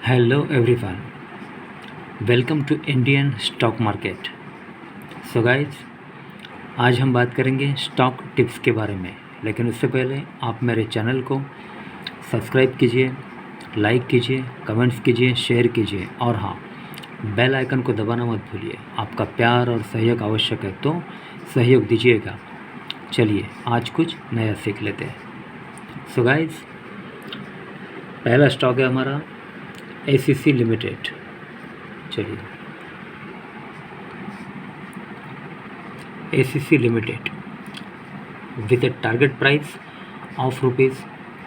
Hello everyone, welcome to Indian stock market. So guys, आज हम बात करेंगे स्टॉक टिप्स के बारे में। लेकिन उससे पहले आप मेरे चैनल को सब्सक्राइब कीजिए, लाइक कीजिए, कमेंट्स कीजिए, शेयर कीजिए और हाँ, बेल आइकन को दबाना मत भूलिए। आपका प्यार और सहयोग आवश्यक है, तो सहयोग दीजिएगा। चलिए आज कुछ नया सीख लेते हैं। सो गाइज, पहला स्टॉक है हमारा एसीसी लिमिटेड। चलिए, ACC limited with a target price of rupees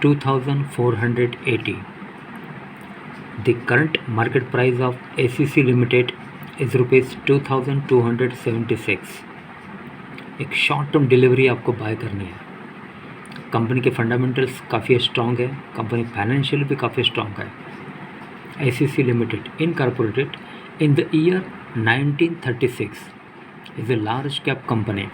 2480. The current market price of ACC Limited is rupees 2276. एक शॉर्ट टर्म डिलीवरी आपको बाय करनी है। कंपनी के फंडामेंटल्स काफ़ी स्ट्रॉन्ग है, कंपनी फाइनेंशियल भी काफ़ी स्ट्रॉन्ग है। ACC Limited incorporated in the year 1936 is a large cap company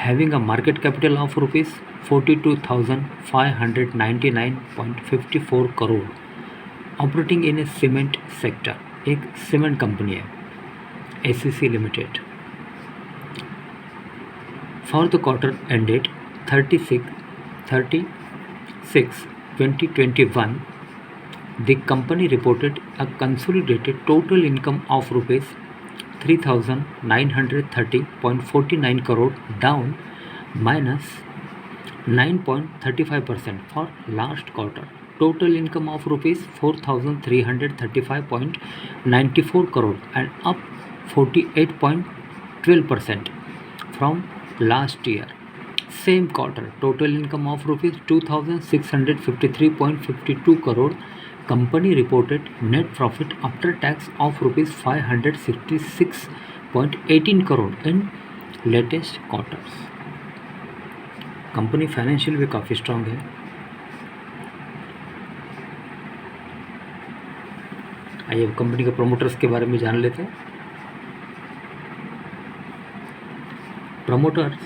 having a market capital of rupees 42,599.54 crore, operating in a cement sector। एक सीमेंट कंपनी है ACC Limited। For the quarter ended 30/6/2021, the company reported a consolidated total income of rupees 3,930.49 crore, down -9.35% for last quarter. Total income of rupees 4,335.94 crore and up 48.12% from last year. Same quarter, total income of rupees 2,653.52 crore. Company reported net profit after tax of rupees 566.18 crore in latest quarters। Company financial भी काफ़ी strong है। आइए अब company के promoters के बारे में जान लेते हैं। Promoters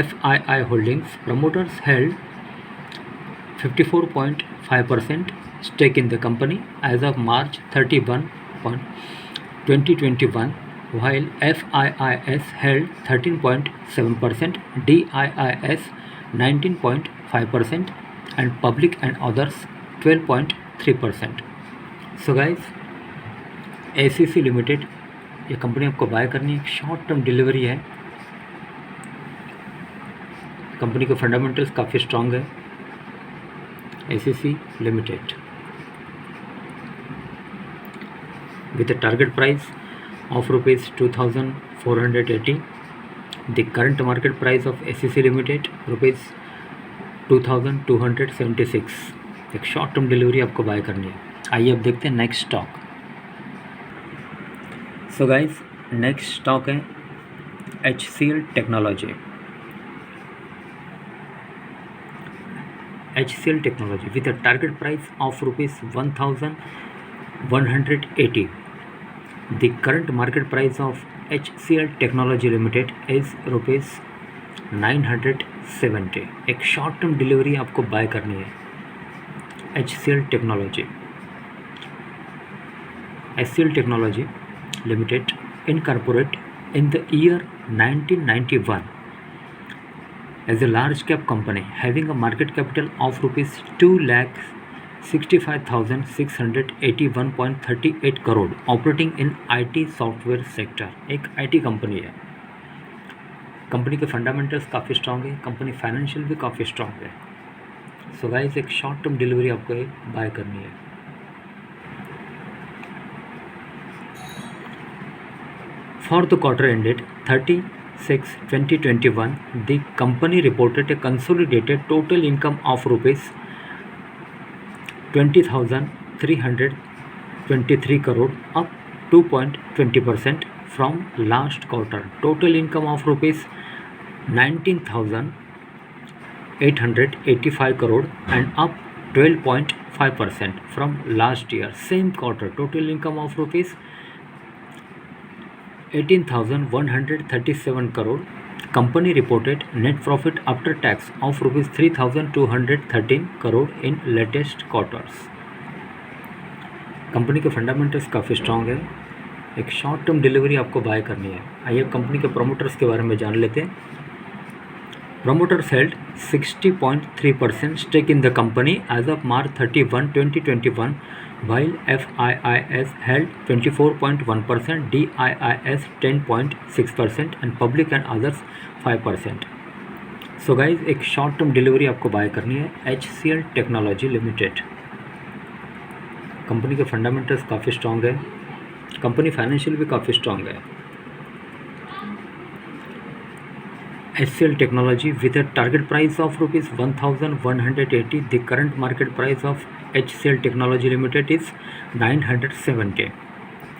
FII Holdings promoters held 54.5% stake in the company as of March 31, 2021, while FIIS held 13.7%, DIIS 19.5% and public and others 12.3%। So guys, ACC limited ये कंपनी आपको बाय करनी है। शॉर्ट टर्म डिलीवरी है। कंपनी के फंडामेंटल्स काफ़ी strong है। ACC limited with a target price of rupees 2,480. The current market price of ACC Limited rupees 2,276। एक short term delivery आपको बाय करनी है। आइए अब देखते हैं next stock. So guys, next stock है HCL technology. HCL technology with a target price of rupees 1,180. The current market price of HCL Technology Limited is rupees 970। एक शॉर्ट टर्म डिलीवरी आपको बाय करनी है। HCL technology Limited incorporated in the year 1991 as a large cap company having a market capital of rupees 2,65,681.38 crore, operating in IT software sector. एक IT company है। Company के fundamentals काफ़ी strong है, company financial भी काफ़ी strong है। So guys, एक short term delivery आपको बाय करनी है। For the quarter ended 30/6/2021, the company reported a consolidated total income of rupees 20,323 crore, up 2.20% from last quarter. Total income of rupees 19,885 crore and up 12.5% from last year. Same quarter, total income of rupees 18,137 crore. Company reported net profit after tax of rupees 3,213 crore in latest quarters। Company के fundamentals काफ़ी strong है। एक short term delivery आपको bye करनी है। आइए company के promoters के बारे में जान लेते हैं। Promoters held 60.3% stake in the company as of March 31, 2021, while FIIS held 24.1%, DIIS 10.6% and public and others 5%. So guys एक शॉर्ट टर्म डिलीवरी आपको बाय करनी है HCL टेक्नोलॉजी लिमिटेड। कंपनी के फंडामेंटल्स काफ़ी स्ट्रॉन्ग है, कंपनी फाइनेंशियल भी काफ़ी strong है। HCL Technology with a target price of rupees 1180. The current market price of HCL Technology Limited is 970.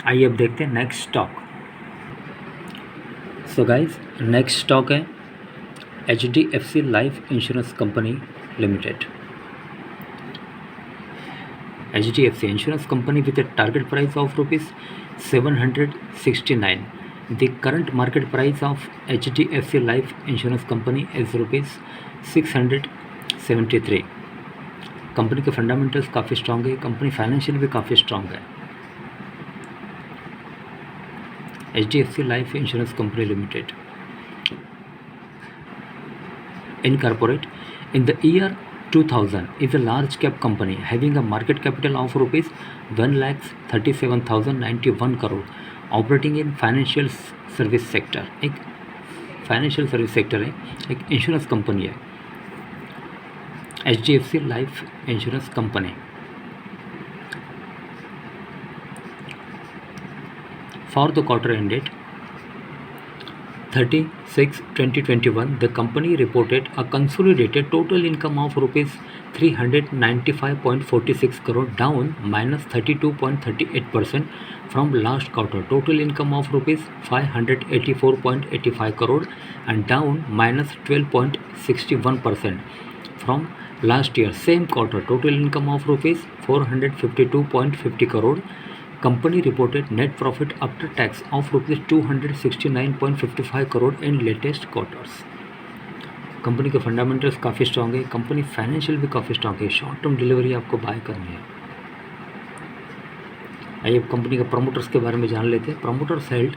आइए अब देखते हैं next stock. So guys next stock है HDFC life insurance company limited. HDFC insurance company with a target price of rupees 769. The current market price of HDFC Life Insurance Company is rupees 673. Company के fundamentals काफ़ी strong है, company financial भी काफ़ी strong है। HDFC Life Insurance Company Limited incorporate in the year 2000 is a large cap company having a market capital of rupees 1,37,091 crore. Operating in financial service sector, एक financial service sector है, एक insurance company है HDFC life insurance company. For the quarter ended 30/6/2021, the company reported a consolidated total income of rupees 395.46 crore, down -32.38% from last quarter. Total income of rupees 584.85 crore and down -12.61% from last year. Same quarter, total income of rupees 452.50 crore. Company reported net profit after tax of rupees 269.55 crore in latest quarters. Company के fundamentals काफ़ी strong है, company financial भी काफ़ी strong है। Short term delivery आपको bye करनी है। आइए अब कंपनी के प्रमोटर्स के बारे में जान लेते हैं। Promoters held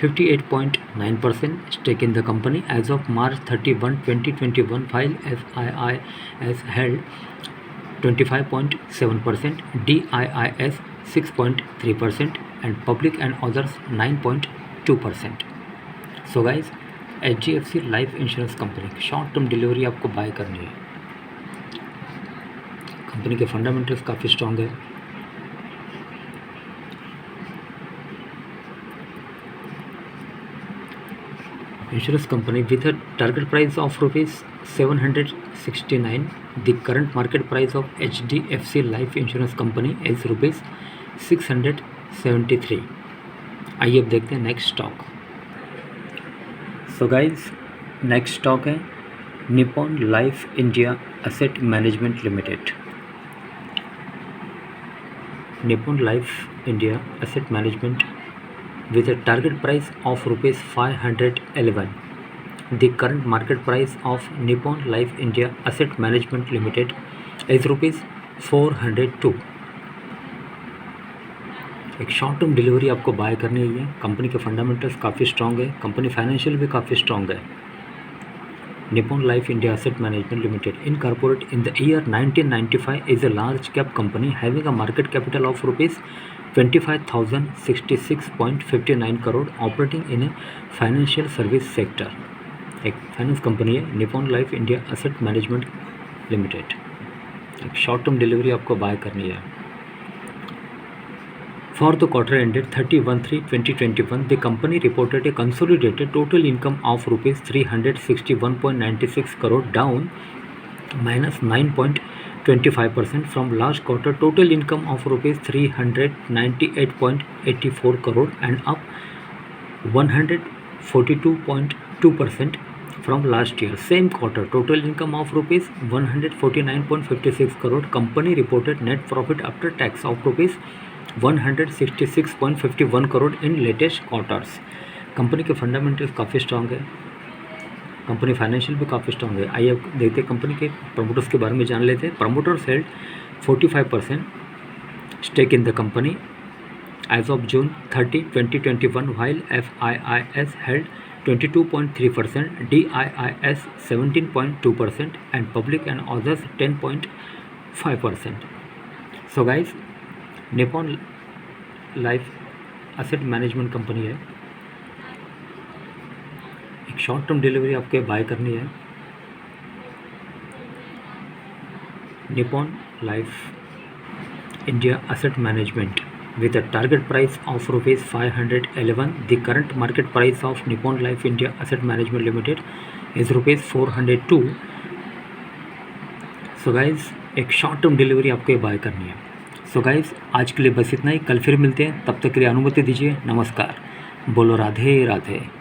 58.9% stake in the company as of March 31, 2021, while FIIS held 25.7%, DIIS 6.3% and public and others 9.2%. So guys HDFC life insurance company की शॉर्ट टर्म डिलीवरी आपको बाय करनी है। कंपनी के फंडामेंटल्स काफ़ी स्ट्रॉन्ग है। Insurance company with a target price of rupees 769. The current market price of HDFC Life Insurance Company is rupees 673. आइए अब देखते हैं next stock. So guys next stock है Nippon Life India Asset Management Limited. Nippon Life India Asset Management with a target price of rupees 511. The current market price of Nippon Life India Asset Management Limited is rupees 402. एक short term delivery आपको bye करनी है। Company के fundamentals काफ़ी strong है, company financial भी काफ़ी strong है। Nippon Life India Asset Management Limited incorporated in the year 1995 is a large cap company having a market capital of rupees 25,066.59 crore, operating in a financial service sector. एक finance company है Nippon Life India Asset Management limited. एक short term delivery आपको bye करनी है। For the quarter ended 31/3/2021, the company reported a consolidated total income of rupees 361.96 crore, down -9.25% from last quarter. Total income of rupees 398.84 crore and up 142.2% from last year. Same quarter, total income of rupees 149.56 crore. Company reported net profit after tax of rupees 166.51 crore in latest quarters. Company के fundamentals काफ़ी strong है, company financial भी काफ़ी strong है। आइए देखते हैं company के प्रमोटर्स के बारे में जान लेते हैं। Promoters held 45% stake in the company as of June 30, 2021, while FIIS held 22.3%, DIIS 17.2%, and public and others 10.5%. So guys, Nippon life asset management company है। एक शॉर्ट टर्म डिलीवरी आपके बाय करनी है। Nippon Life India Asset Management with a target price of rupees 511. The current market price of Nippon Life India Asset Management Limited is rupees 402. So guys एक short term delivery आपको bye करनी है। सो guys आज के लिए बस इतना ही। कल फिर मिलते हैं, तब तक के लिए अनुमति दीजिए। नमस्कार। बोलो राधे राधे।